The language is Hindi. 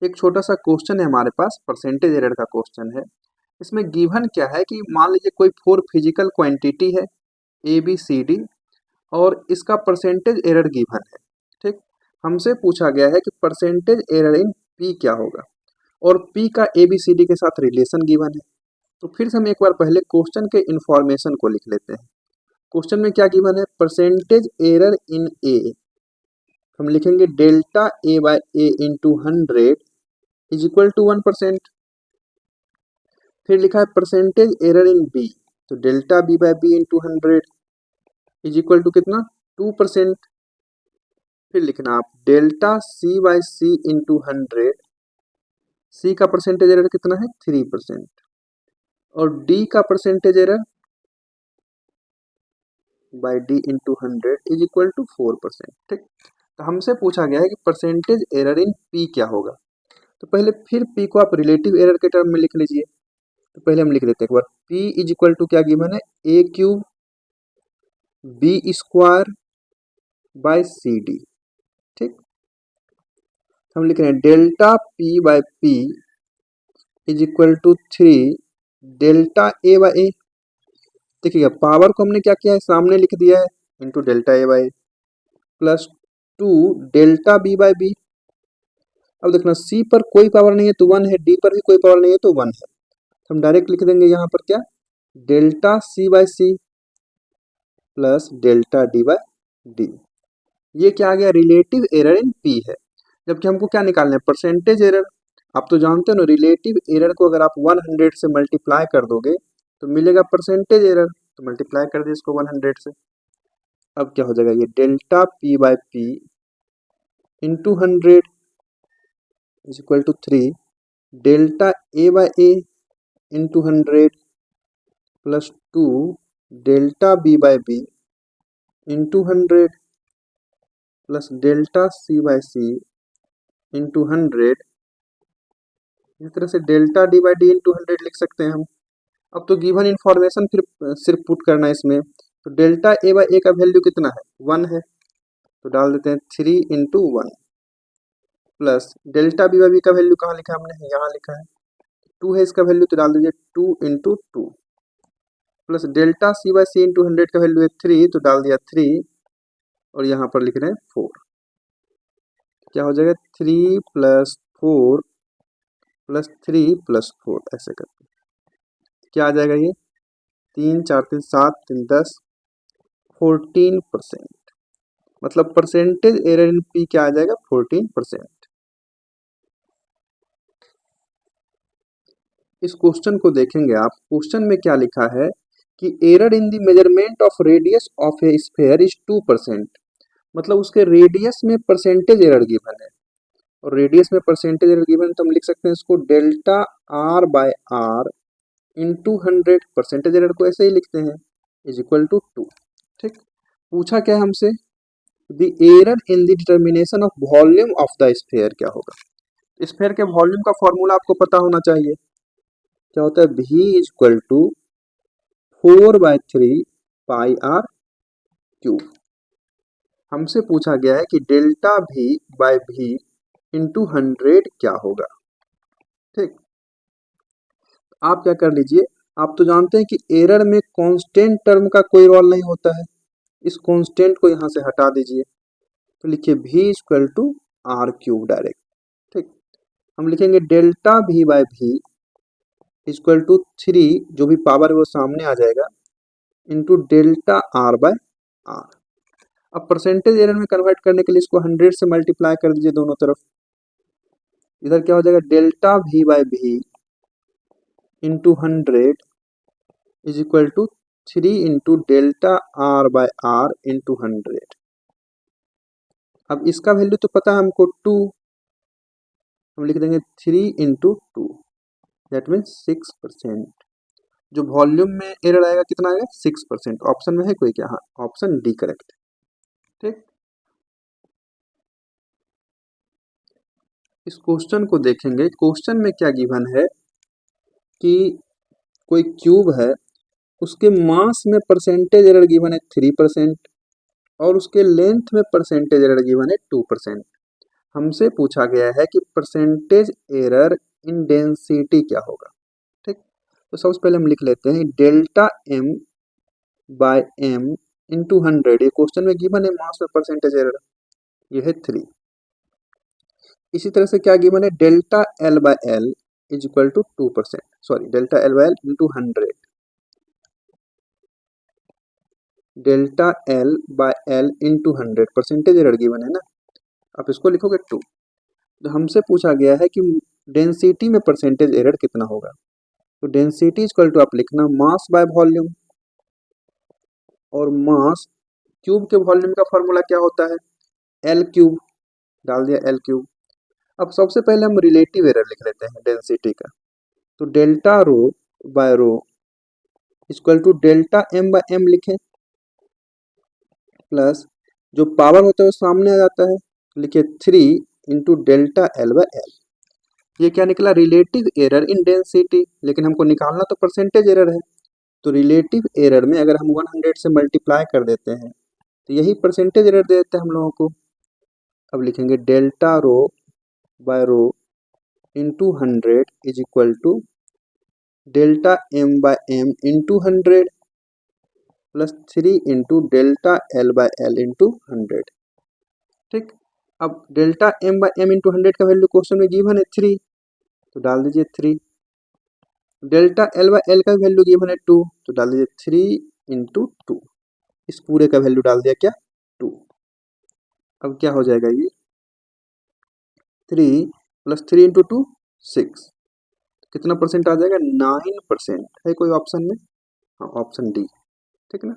एक छोटा सा क्वेश्चन है हमारे पास, परसेंटेज एरर का क्वेश्चन है। इसमें गिवन क्या है कि मान लीजिए कोई 4 फिजिकल क्वांटिटी है ए बी सी डी और इसका परसेंटेज एरर गिवन है। ठीक, हमसे पूछा गया है कि परसेंटेज एरर इन पी क्या होगा और पी का ए बी सी डी के साथ रिलेशन गिवन है। तो फिर से हम एक बार पहले क्वेश्चन के इंफॉर्मेशन को लिख लेते हैं। क्वेश्चन में क्या गिवन है, परसेंटेज एरर इन ए, हम लिखेंगे delta A by A into 100 is equal to 1%। फिर लिखा है परसेंटेज एरर इन बी, तो delta B by B into 100 is equal to कितना, 2%। फिर लिखना आप delta C by C into 100, C का परसेंटेज एरर कितना है 3%, और डी का percentage error by D into 100 is equal to 4%। ठीक, तो हमसे पूछा गया है कि परसेंटेज एरर इन पी क्या होगा। तो पहले फिर पी को आप रिलेटिव एरर के टर्म में लिख लीजिए। तो पहले हम लिख लेते हैं एक बार, पी इज इक्वल टू क्या गिवन है, A cube B square by C D. ठीक, हम लिख रहे हैं delta P by P is equal to 3 delta A by A. देखिएगा पावर को हमने क्या किया है, सामने लिख दिया है, into delta A by plus 2 delta B by B. अब देखना सी पर कोई पावर नहीं है तो 1 है, डी पर भी कोई पावर नहीं है तो 1 है, तो हम डायरेक्ट लिख देंगे यहाँ पर क्या, delta C by c plus delta d by d. ये क्या आ गया, रिलेटिव एरर इन पी है। जबकि हमको क्या निकालना है, परसेंटेज एरर। आप तो जानते हो ना, रिलेटिव एरर को अगर आप 100 से मल्टीप्लाई कर दोगे तो मिलेगा परसेंटेज एरर, तो मल्टीप्लाई कर दिए इसको 100 से। अब क्या हो जाएगा, ये delta P by p into 100 is equal to 3 delta A by A into 100 plus 2 delta B by B into 100 plus delta C by C into 100। इस तरह से delta d by d into 100 लिख सकते हैं हम। अब तो गिवन इन्फॉर्मेशन फिर सिर्फ पुट करना है इसमें। तो डेल्टा ए बाई ए का वैल्यू कितना है, 1 है, तो डाल देते हैं 3 into 1 plus delta b by b का वैल्यू कहाँ लिखा है हमने, यहाँ लिखा है, 2 है इसका वैल्यू, तो डाल दीजिए 2 into 2 plus delta c by c into 100 का वैल्यू है 3, तो डाल दिया 3 और यहाँ पर लिख रहे हैं 4। क्या हो जाएगा, 3 प्लस 4 प्लस 3 प्लस 4, ऐसे करके क्या आ जाएगा, ये 3 4 3 7 3 10 14%। मतलब परसेंटेज एरर इन पी क्या आ जाएगा, 14%। इस क्वेश्चन को देखेंगे आप, क्वेश्चन में क्या लिखा है कि error in the measurement of radius of A sphere is 2%। मतलब उसके रेडियस में परसेंटेज एरर गिवन है, और रेडियस में परसेंटेज एरर गिवन, तो हम लिख सकते हैं इसको delta r by r into 100, percentage error को ऐसे ही लिखते हैं, इज इक्वल टू 2। ठीक, पूछा क्या है हमसे, the error in the determination of volume of the sphere क्या होगा। स्फीयर के वॉल्यूम का फॉर्मूला आपको पता होना चाहिए, क्या होता है, v is equal to 4/3 pi r cube. हमसे पूछा गया है कि delta v by v into 100 क्या होगा। ठीक, आप क्या कर लीजिए, आप तो जानते हैं कि एरर में कांस्टेंट टर्म का कोई रोल नहीं होता है, इस कांस्टेंट को यहाँ से हटा दीजिए, तो लिखिए v equal to r cube direct. ठीक, हम लिखेंगे delta v by v equal to 3, जो भी पावर है वो सामने आ जाएगा, into delta r by r. अब परसेंटेज एरर में कन्वर्ट करने के लिए इसको 100 से मल्टीप्लाई कर दीजिए दोनों तरफ। इधर क्या हो जाएगा, delta v by v into 100 is equal to 3 into delta r by r into 100। अब इसका वैल्यू तो पता है हमको 2, हम लिख देंगे 3 इंटू 2, दैट मीन्स 6%। जो वॉल्यूम में एरर आएगा कितना आएगा, 6%। ऑप्शन में है कोई क्या, हाँ ऑप्शन डी करेक्ट। ठीक, इस क्वेश्चन को देखेंगे, क्वेश्चन में क्या गिवन है कि कोई क्यूब है, उसके मास में परसेंटेज एरर गिवन है 3% और उसके लेंथ में परसेंटेज एरर गिवन है 2%। हमसे पूछा गया है कि परसेंटेज एरर इन डेंसिटी क्या होगा। ठीक, तो सबसे पहले हम लिख लेते हैं delta m by m into 100। ये क्वेश्चन में गिवन है मास में परसेंटेज एरर, ये है 3। इसी तरह से क्या गिवन है, delta l by l is equal to 2%, sorry delta l by l into 100, delta l by l into 100 percentage error given है ना, आप इसको लिखोगे 2। तो हमसे पूछा गया है कि डेंसिटी में परसेंटेज एरर कितना होगा। तो डेंसिटी इक्वल टू आप लिखना मास बाय वॉल्यूम, और मास क्यूब के वॉल्यूम का फॉर्मूला क्या होता है, एल क्यूब, डाल दिया एल क्यूब। अब सबसे पहले हम रिलेटिव एरर लिख लेते हैं डेंसिटी का। तो delta rho by rho equal to delta m by m लिखें, प्लस जो पावर होता है वो सामने आ जाता है, लिखे 3 into delta l by l. ये क्या निकला, रिलेटिव एरर इन डेंसिटी, लेकिन हमको निकालना तो परसेंटेज एरर है। तो रिलेटिव एरर में अगर हम 100 से मल्टीप्लाई कर देते हैं तो यही परसेंटेज एरर दे देते हैं हम लोगों को। अब लिखेंगे delta rho by rho into 100 is equal to delta m by m into 100 plus 3 into delta l by l into 100। ठीक, अब delta m by m into 100 का वैल्यू क्वेश्चन में गिवन है 3, तो डाल दीजिए 3। डेल्टा एल बाय एल का वैल्यू गिवन है 2, तो डाल दीजिए 3 इंटू 2। इस पूरे का वैल्यू डाल दिया क्या, 2। अब क्या हो जाएगा, ये 3 प्लस 3 इंटू 2 6, कितना परसेंट आ जाएगा, 9% है कोई ऑप्शन में, हाँ ऑप्शन डी, ठीक है ना।